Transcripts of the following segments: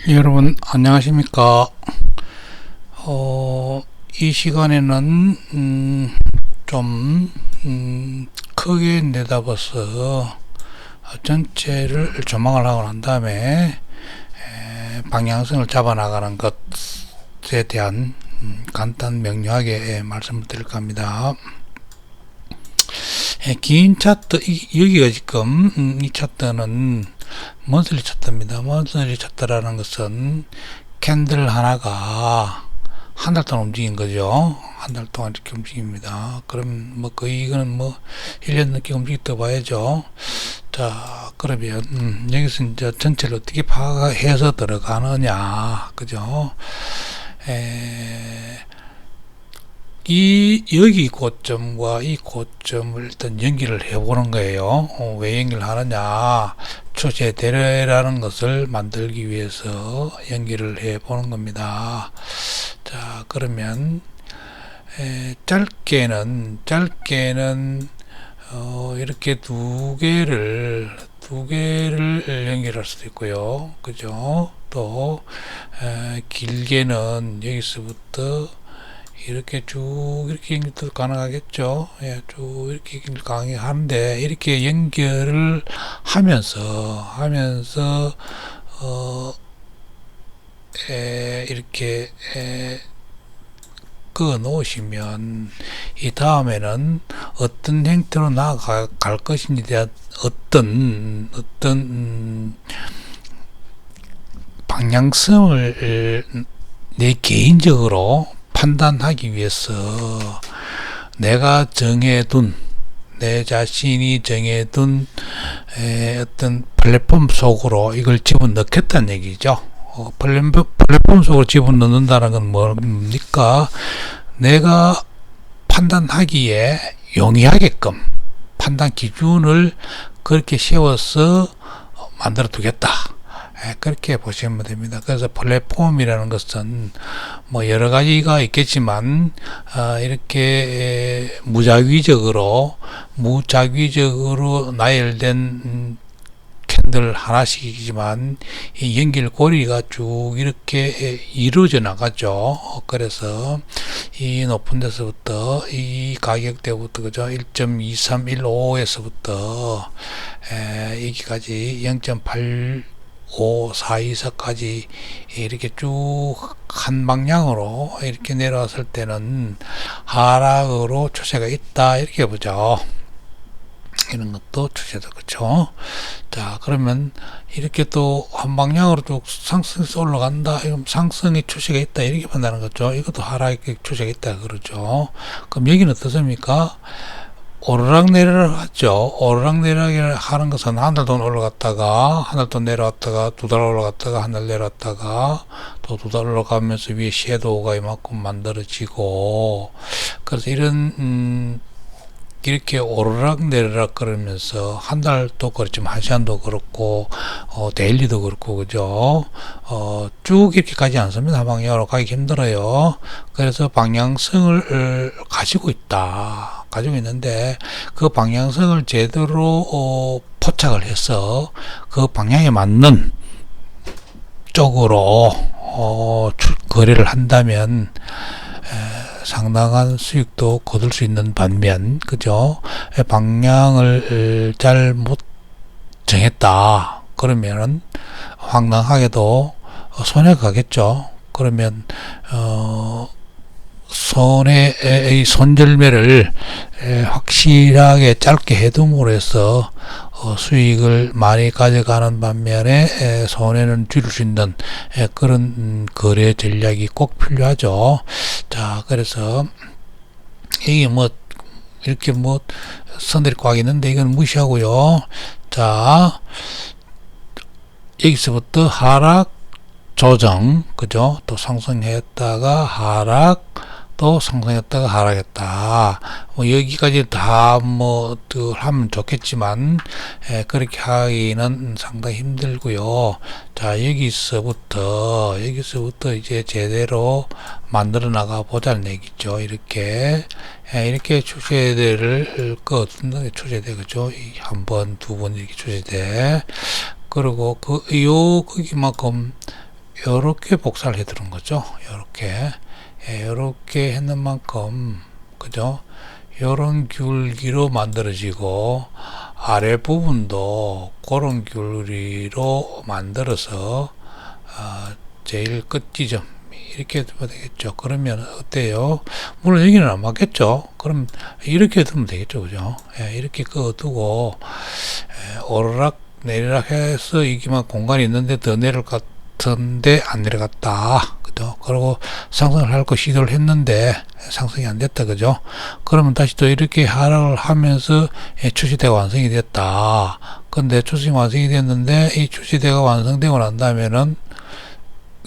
여러분 안녕하십니까. 이 시간에는 좀 크게 내다봐서 전체를 조망을 하고 난 다음에 방향성을 잡아 나가는 것에 대한 간단 명료하게 말씀을 드릴까 합니다. 긴 차트, 여기가 지금 이 차트는 먼슬리 차트입니다. 먼슬리 차트라는 것은 캔들 하나가 한 달 동안 움직인 거죠. 한 달 동안 이렇게 움직입니다. 그럼 뭐 거의 이거는 뭐 1년 넘게 움직였다 봐야죠. 자, 그러면 여기서 이제 전체를 어떻게 파악해서 들어가느냐, 그죠? 여기 고점과 이 고점을 일단 연기를 해보는 거예요. 왜 연기를 하느냐? 추세대라는 것을 만들기 위해서 연기를 해보는 겁니다. 자, 그러면 짧게는 이렇게 두 개를 연결할 수도 있고요. 그죠? 또 길게는 여기서부터 이렇게 쭉 이렇게 연결도 가능하겠죠. 예, 쭉 이렇게 연결 가능한데 이렇게 연결을 하면서 이렇게 그어 놓으시면 이 다음에는 어떤 형태로 나아갈 것인지에 대한 어떤 방향성을 내 개인적으로 판단하기 위해서 내가 정해둔, 내 자신이 정해둔 어떤 플랫폼 속으로 이걸 집어넣겠다는 얘기죠. 플랫폼 속으로 집어넣는다는 건 뭡니까? 내가 판단하기에 용이하게끔 판단 기준을 그렇게 세워서 만들어 두겠다. 그렇게 보시면 됩니다. 그래서 플랫폼이라는 것은 뭐 여러 가지가 있겠지만 이렇게 무작위적으로 나열된 캔들 하나씩이지만 이 연결고리가 쭉 이렇게 이루어져 나가죠. 그래서 이 높은 데서부터 이 가격대부터 그죠, 1.2315에서부터 여기까지 0.85424까지 이렇게 쭉 한 방향으로 이렇게 내려왔을 때는 하락으로 추세가 있다, 이렇게 보죠. 이런 것도 추세다, 그렇죠? 자, 그러면 이렇게 또 한 방향으로 쭉 상승해서 올라간다, 이건 상승의 추세가 있다, 이렇게 본다는 거죠. 이것도 하락의 추세가 있다, 그러죠. 그럼 여기는 어떻습니까? 오르락내리락 하죠. 오르락내리락 하는 것은 한 달 동안 올라갔다가 한 달 동안 내려왔다가 두 달 올라갔다가 한 달 내려왔다가 또 두 달 올라가면서 위에 섀도우가 이만큼 만들어지고, 그래서 이런 이렇게 오르락내리락 그러면서 한 달도 그렇지만 한 시간도 그렇고 데일리도 그렇고, 그죠? 쭉 이렇게 가지 않습니다. 한 방향으로 가기 힘들어요. 그래서 방향성을 가지고 있는데 그 방향성을 제대로 포착을 해서 그 방향에 맞는 쪽으로 거래를 한다면 상당한 수익도 거둘 수 있는 반면, 그죠? 방향을 잘못 정했다 그러면은 황당하게도 손해 가겠죠. 그러면 손해의 손절매를 확실하게 짧게 해둠으로 해서 수익을 많이 가져가는 반면에 손해는 줄일 수 있는 그런 거래 전략이 꼭 필요하죠. 자, 그래서 이게 뭐 이렇게 뭐 선들이 꽉 있는데 이건 무시하고요. 자, 여기서부터 하락 조정, 그죠? 또 상승했다가 하락, 또 상승했다가 하락했다. 뭐 여기까지 다 뭐 하면 좋겠지만 그렇게 하기는 상당히 힘들고요. 자, 여기서부터 이제 제대로 만들어 나가 보자는 얘기죠. 이렇게 추세대를 끄어둔다. 추세대, 그죠? 한 번, 두 번 이렇게 추세대. 그리고 거기만큼 요렇게 복사를 해 두는 거죠. 요렇게. 요렇게 했는 만큼, 그죠? 요런 귤기로 만들어지고, 아랫부분도 그런 귤기로 만들어서, 제일 끝 지점, 이렇게 두면 되겠죠. 그러면 어때요? 물론 여기는 안 맞겠죠. 그럼 이렇게 두면 되겠죠. 그죠? 이렇게 그어두고, 오르락 내리락 해서 이기만 공간이 있는데 더 내려갈 것 같은데 안 내려갔다. 그죠? 그리고 상승을 할 거 시도를 했는데 상승이 안 됐다. 그죠? 그러면 다시 또 이렇게 하락을 하면서 출시대가 완성이 됐다. 근데 출시가 완성이 됐는데 이 출시대가 완성되고 난 다음에는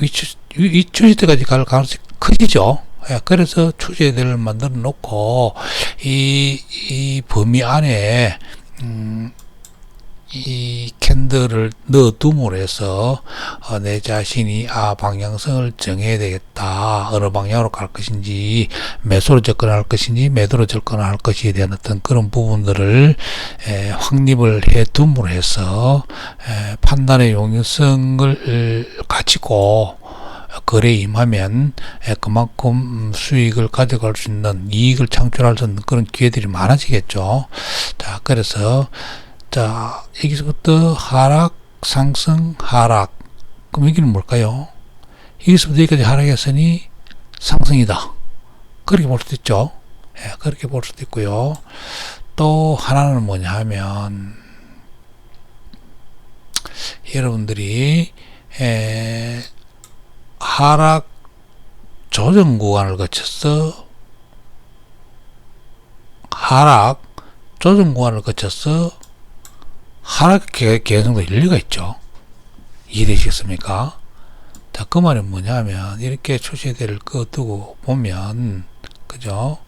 이 출시대까지 갈 가능성이 커지죠. 그래서 출시대를 만들어 놓고 이 범위 안에 이 캔들을 넣어둠으로 해서 내 자신이 방향성을 정해야 되겠다. 어느 방향으로 갈 것인지, 매수로 접근할 것인지 매도로 접근할 것이에 대한 어떤 그런 부분들을 확립을 해 둠으로 해서 판단의 용이성을 가지고 거래에 임하면 그만큼 수익을 가져갈 수 있는, 이익을 창출할 수 있는 그런 기회들이 많아지겠죠. 자, 그래서 자, 여기서부터 하락, 상승, 하락. 그럼 여기는 뭘까요? 여기서부터 여기까지 하락했으니 상승이다. 그렇게 볼 수도 있죠. 그렇게 볼 수도 있고요. 또 하나는 뭐냐 하면, 여러분들이 하락 조정 구간을 거쳐서 하락 조정 구간을 거쳐서 하락 개성도 일리가 있죠. 이해되시겠습니까? 자, 그 말은 뭐냐면 이렇게 출시대를 꺼두고 보면, 그죠?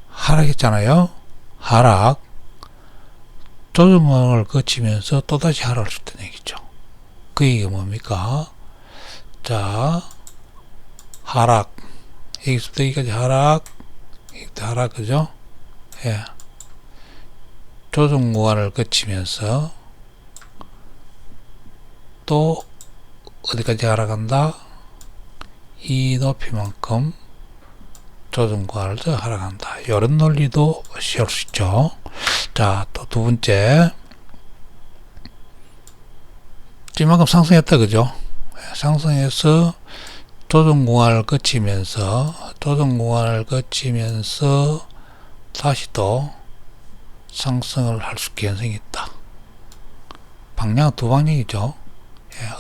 하락했잖아요. 하락 조정을 거치면서 또다시 하락할 수 있다는 얘기죠. 그 얘기가 뭡니까? 자, 하락, 여기서부터 여기까지 하락, 여기부터 하락, 그죠? 예. 조정 구간을 거치면서 또 어디까지 하락한다? 이 높이만큼 조정 구간을 더 하락한다. 이런 논리도 씌울 수 있죠. 자, 또 두 번째, 이만큼 상승했다. 그죠? 상승해서 조정 구간을 거치면서 다시 또 상승을 할 수 개연성이 있다. 방향은 두 방향이죠.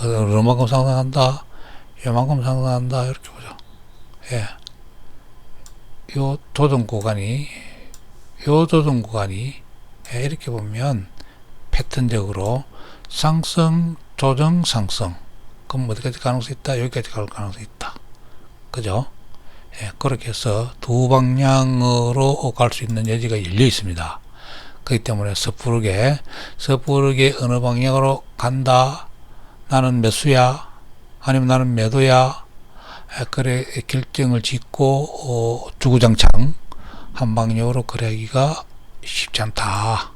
얼마만큼 상승한다, 요만큼 상승한다, 이렇게 보죠. 요 조정 구간이 이렇게 보면 패턴적으로 상승, 조정, 상승. 그럼 어디까지 가능성이 있다? 여기까지 갈 가능성이 있다. 그죠? 그렇게 해서 두 방향으로 갈 수 있는 여지가 열려 있습니다. 그렇기 때문에 섣부르게 어느 방향으로 간다, 나는 매수야 아니면 나는 매도야, 그래 결정을 짓고 주구장창 한 방향으로 거래하기가 쉽지 않다.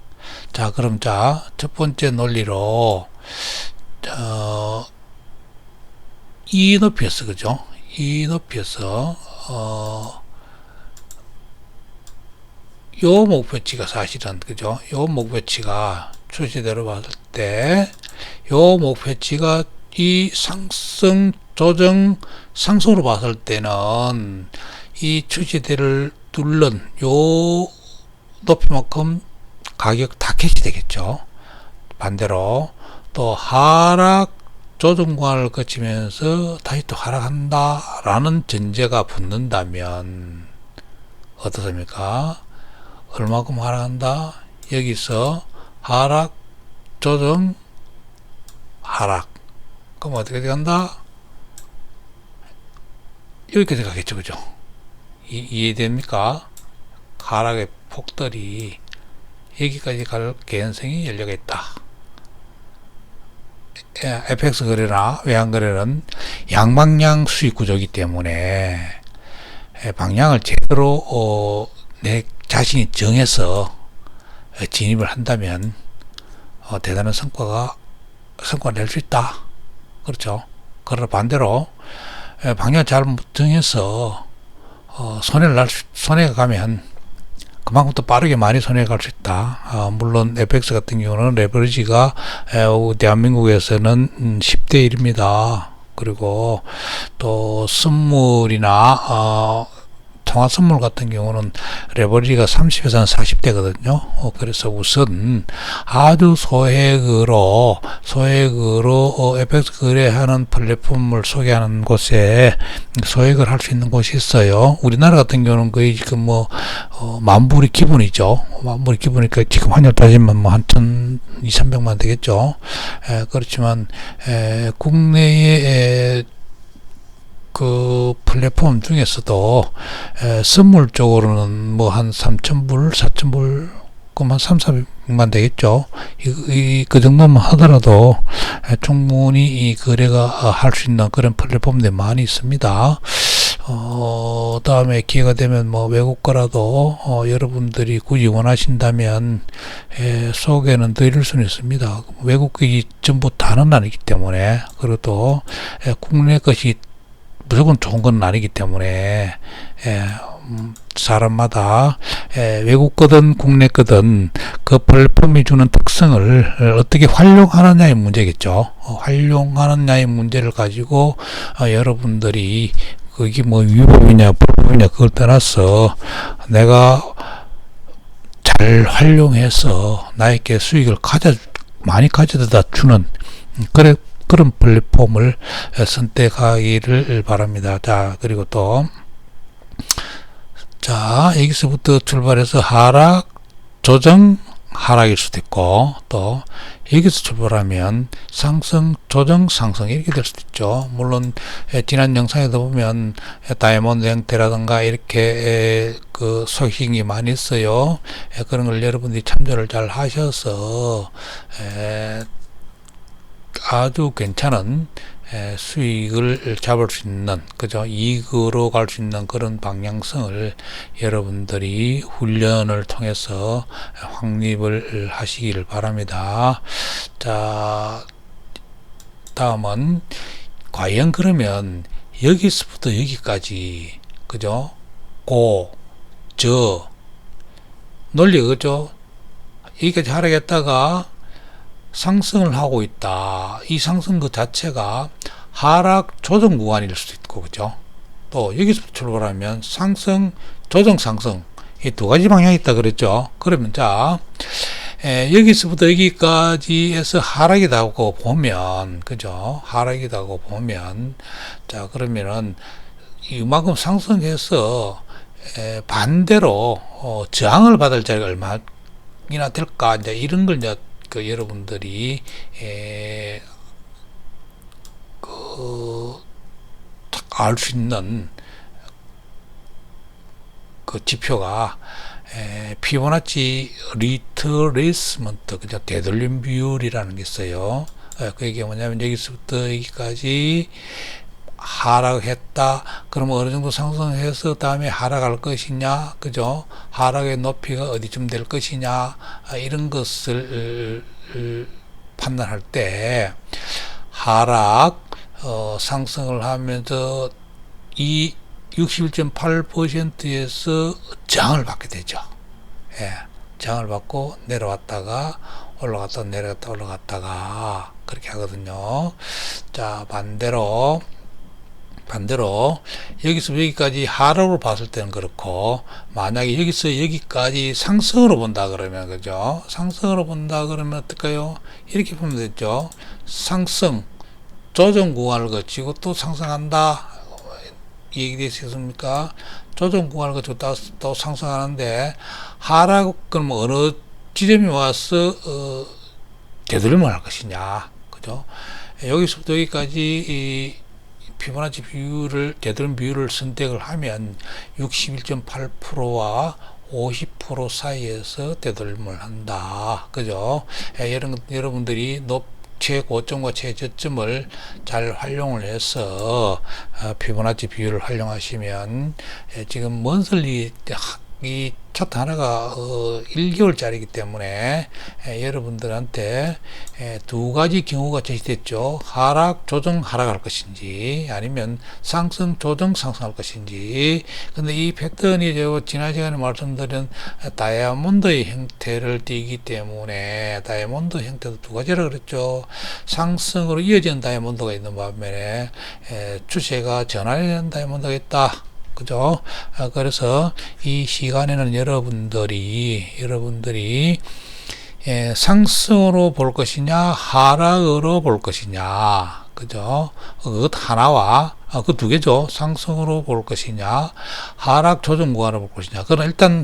자, 그럼 첫 번째 논리로 이 높이에서, 그죠? 이 높이에서 요 목표치가 사실은, 그죠? 요 목표치가 출시대로 봤을 때 요 목표치가 이 상승, 조정, 상승으로 봤을 때는 이 출시대를 뚫는 요 높이만큼 가격 타켓이 되겠죠. 반대로 또 하락 조정 구간을 거치면서 다시 또 하락한다 라는 전제가 붙는다면 어떻습니까? 얼마큼 하락한다? 여기서 하락, 조정, 하락. 그럼 어떻게 간다? 여기까지 가겠죠. 그죠? 이해됩니까? 하락의 폭들이 여기까지 갈 개연성이 열려가 있다. FX 거래나 외환 거래는 양방향 수익 구조이기 때문에 방향을 제대로 내 자신이 정해서 진입을 한다면 대단한 성과를 낼 수 있다. 그렇죠? 그러나 반대로 방향 잘 정해서 손해가 가면 그만큼 또 빠르게 많이 손해 갈 수 있다. 물론 FX 같은 경우는 레버리지가 대한민국에서는 10대 1입니다. 그리고 또 선물이나 통화 선물 같은 경우는 레버리지가 30에서는 40대거든요. 그래서 우선 아주 소액으로 FX 거래하는 플랫폼을 소개하는 곳에 소액을 할 수 있는 곳이 있어요. 우리나라 같은 경우는 거의 지금 만불이 기본이죠. 만불이 기본이니까 지금 환율 따지면 한 1,200~1,300만 되겠죠. 그렇지만 국내에 그 플랫폼 중에서도 선물 쪽으로는 한 3,000불, 4,000불, 그럼 한 3,400만 되겠죠. 그 정도만 하더라도 충분히 이 거래가 할 수 있는 그런 플랫폼들이 많이 있습니다. 다음에 기회가 되면 외국 거라도 여러분들이 굳이 원하신다면 소개는 드릴 수는 있습니다. 외국이 전부 다는 아니기 때문에, 그리고 또 국내 것이 무조건 좋은 건 아니기 때문에 사람마다 외국 거든 국내 거든 그 플랫폼이 주는 특성을 어떻게 활용하느냐의 문제겠죠. 활용하느냐의 문제를 가지고 여러분들이 그게 위법이냐 불법이냐 그걸 떠나서 내가 잘 활용해서 나에게 수익을 많이 가져다 주는 그런 플랫폼을 선택하기를 바랍니다. 자, 그리고 또, 여기서부터 출발해서 하락, 조정, 하락일 수도 있고, 또, 여기서 출발하면 상승, 조정, 상승 이렇게 될 수도 있죠. 물론, 지난 영상에도 보면, 다이아몬드 형태라든가 이렇게, 그 소식이 많이 있어요. 그런 걸 여러분들이 참조를 잘 하셔서, 아주 괜찮은 수익을 잡을 수 있는, 그죠? 이익으로 갈 수 있는 그런 방향성을 여러분들이 훈련을 통해서 확립을 하시기를 바랍니다. 자, 다음은 과연 그러면 여기서부터 여기까지, 그죠? 논리가, 그죠? 여기까지 하락했다가 상승을 하고 있다. 이 상승 그 자체가 하락 조정 구간일 수도 있고, 그죠? 또 여기서 출발하면 상승, 조정, 상승 이 두 가지 방향이 있다 그랬죠. 그러면 여기서부터 여기까지 해서 하락이라고 보면, 그죠? 하락이라고 보면, 그러면은 이만큼 상승해서 반대로 저항을 받을 자리가 얼마나 될까? 이제 이런 걸 여러분들이 알 수 있는 그 지표가 피보나치 리트레이스먼트, 그죠? 되돌림 비율이라는 게 있어요. 그게 뭐냐면 여기서부터 여기까지 하락했다. 그러면 어느 정도 상승해서 다음에 하락할 것이냐, 그죠? 하락의 높이가 어디쯤 될 것이냐, 이런 것을 판단할 때 하락, 상승을 하면서 이 61.8%에서 저항을 받게 되죠. 저항을 받고 내려왔다가 올라갔다가 내려갔다가 올라갔다가 그렇게 하거든요. 자, 반대로 여기서 여기까지 하락으로 봤을 때는 그렇고, 만약에 여기서 여기까지 상승으로 본다 그러면, 그죠? 상승으로 본다 그러면 어떨까요? 이렇게 보면 되죠. 상승, 조정 구간을 거치고 또 상승한다. 얘기되셨습니까? 조정 구간을 거치고 또 상승하는데, 하락, 그럼 어느 지점에 와서 되돌림을 할 것이냐, 그죠? 여기서부터 여기까지 피보나치 비율을, 되돌림 비율을 선택을 하면 61.8%와 50% 사이에서 되돌림을 한다. 그죠? 여러분들이 최고점과 최저점을 잘 활용을 해서 피보나치 비율을 활용하시면 지금 먼슬리 이 차트 하나가 1개월짜리이기 때문에 여러분들한테 두 가지 경우가 제시됐죠. 하락, 조정, 하락할 것인지 아니면 상승, 조정, 상승할 것인지. 근데 이 패턴이 지난 시간에 말씀드린 다이아몬드의 형태를 띠기 때문에 다이아몬드 형태도 두 가지라 그랬죠. 상승으로 이어지는 다이아몬드가 있는 반면에 추세가 전환되는 다이아몬드가 있다. 그죠? 그래서 이 시간에는 여러분들이 상승으로 볼 것이냐, 하락으로 볼 것이냐, 그죠? 그것 하나와 그 두 개죠. 상승으로 볼 것이냐, 하락 조정 구간을 볼 것이냐. 그럼 일단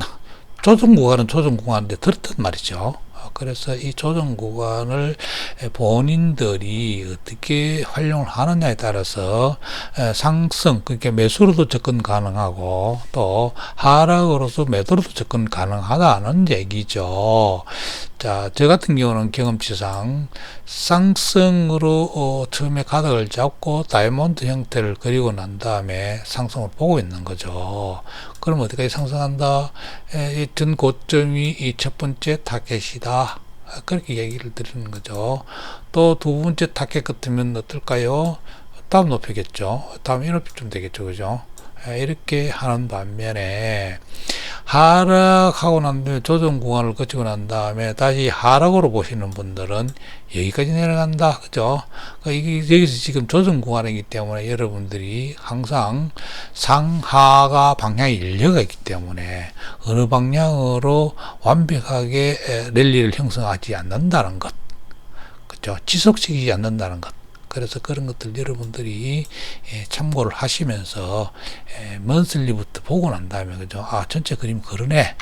조정 구간은 조정 구간인데 들었단 말이죠. 그래서 이 조정 구간을 본인들이 어떻게 활용을 하느냐에 따라서 상승, 그러니까 매수로도 접근 가능하고 또 하락으로서 매도로도 접근 가능하다는 얘기죠. 자, 저 같은 경우는 경험치상 상승으로 처음에 가닥을 잡고 다이아몬드 형태를 그리고 난 다음에 상승을 보고 있는 거죠. 그럼 어디까지 상승한다? 이 전 고점이 이 첫 번째 타겟이다. 그렇게 얘기를 드리는 거죠. 또 두 번째 타겟 같으면 어떨까요? 다음 높이겠죠. 다음 이 높이쯤 되겠죠. 그죠? 이렇게 하는 반면에 하락하고 난 다음에 조정 구간을 거치고 난 다음에 다시 하락으로 보시는 분들은 여기까지 내려간다. 그죠? 이게 여기서 지금 조정 구간이기 때문에 여러분들이 항상 상하가 방향이 열려가 있기 때문에 어느 방향으로 완벽하게 랠리를 형성하지 않는다는 것. 그죠? 지속시키지 않는다는 것. 그래서 그런 것들 여러분들이 참고를 하시면서 먼슬리부터 보고 난 다음에 그죠? 아, 전체 그림 그러네.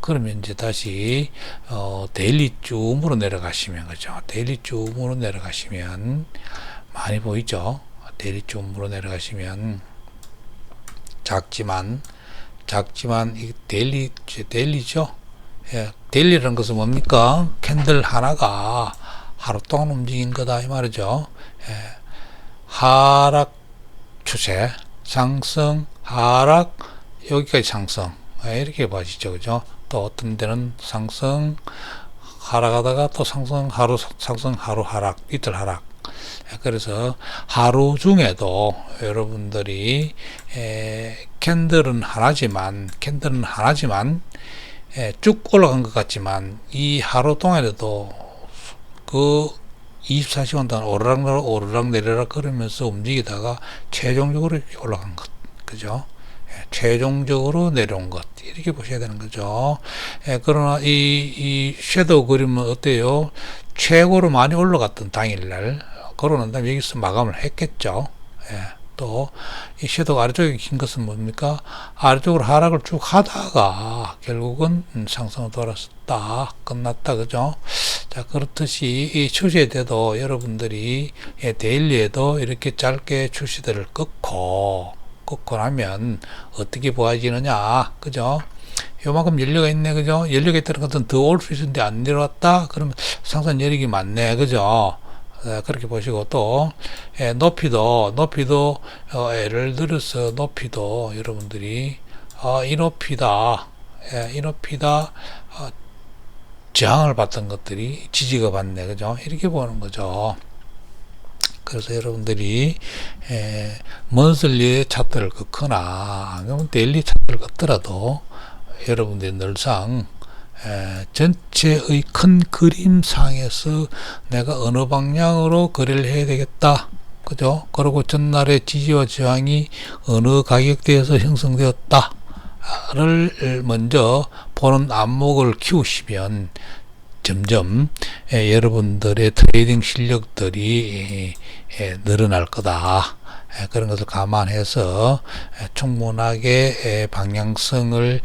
그러면 이제 다시 데일리 줌으로 내려가시면 그죠? 데일리 줌으로 내려가시면 많이 보이죠? 데일리 줌으로 내려가시면 작지만 이 데일리죠? 예, 데일리라는 것은 뭡니까? 캔들 하나가 하루 동안 움직인 거다 이 말이죠. 하락 추세, 상승, 하락, 여기까지 상승 이렇게 봐지죠. 그죠? 또 어떤 데는 상승, 하락하다가 또 상승, 하루 상승, 하루 하락, 이틀 하락. 그래서 하루 중에도 여러분들이 캔들은 하나지만 쭉 올라간 것 같지만 이 하루 동안에도 그 24시간 동안 오르락 내리락 그러면서 움직이다가 최종적으로 이렇게 올라간 것. 그죠? 최종적으로 내려온 것. 이렇게 보셔야 되는 거죠. 그러나 이 섀도우 그림은 어때요? 최고로 많이 올라갔던 당일날, 그러고 난 다음에 여기서 마감을 했겠죠. 또 이 섀도우 아래쪽에 긴 것은 뭡니까? 아래쪽으로 하락을 쭉 하다가 결국은 상승으로 돌았다. 끝났다. 그죠? 자, 그렇듯이 이 추세 때도 여러분들이 데일리에도 이렇게 짧게 추세들을 끊고 나면 어떻게 보아지느냐. 그죠? 요만큼 연료가 있네. 그죠? 연료가 있다는 것은 더 올 수 있는데 안 내려왔다? 그러면 상승 여력이 많네. 그죠? 그렇게 보시고 또 높이도 예를 들어서 높이도 여러분들이 이 높이다 저항을 받던 것들이 지지가 받네. 그죠? 이렇게 보는 거죠. 그래서 여러분들이 먼슬리의 차트를 긋거나 아니면 데일리 차트를 긋더라도 여러분들이 늘상 전체의 큰 그림상에서 내가 어느 방향으로 거래를 해야 되겠다. 그죠? 그리고 전날의 지지와 저항이 어느 가격대에서 형성되었다. 를 먼저 보는 안목을 키우시면 점점 여러분들의 트레이딩 실력들이 늘어날 거다. 그런 것을 감안해서 충분하게 방향성을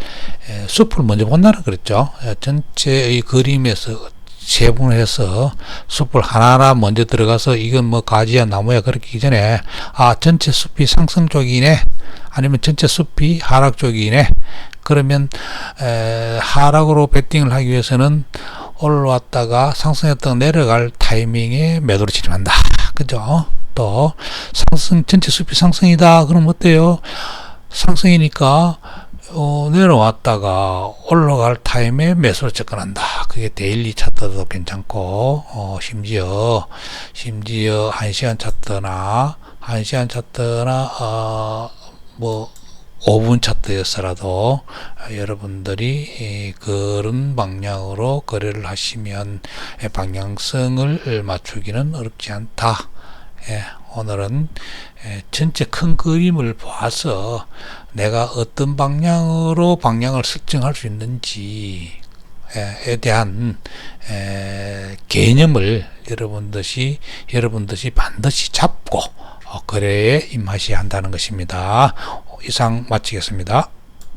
숲을 먼저 본다는 그랬죠. 전체의 그림에서 세분해서 숲을 하나하나 먼저 들어가서 이건 뭐 가지야 나무야 그렇게 이전에 전체 숲이 상승 쪽이네 아니면 전체 숲이 하락 쪽이네 그러면 하락으로 베팅을 하기 위해서는 올라왔다가 상승했다가 내려갈 타이밍에 매도를 진입한다. 그죠? 또 상승 전체 숲이 상승이다. 그럼 어때요? 상승이니까 내려왔다가 올라갈 타임에 매수를 접근한다. 그게 데일리 차트도 괜찮고, 심지어 1시간 차트나, 5분 차트였어라도 여러분들이 그런 방향으로 거래를 하시면 방향성을 맞추기는 어렵지 않다. 오늘은 전체 큰 그림을 봐서 내가 어떤 방향으로 방향을 설정할 수 있는지에 대한 개념을 여러분들이 반드시 잡고 거래에 임하셔야 한다는 것입니다. 이상 마치겠습니다.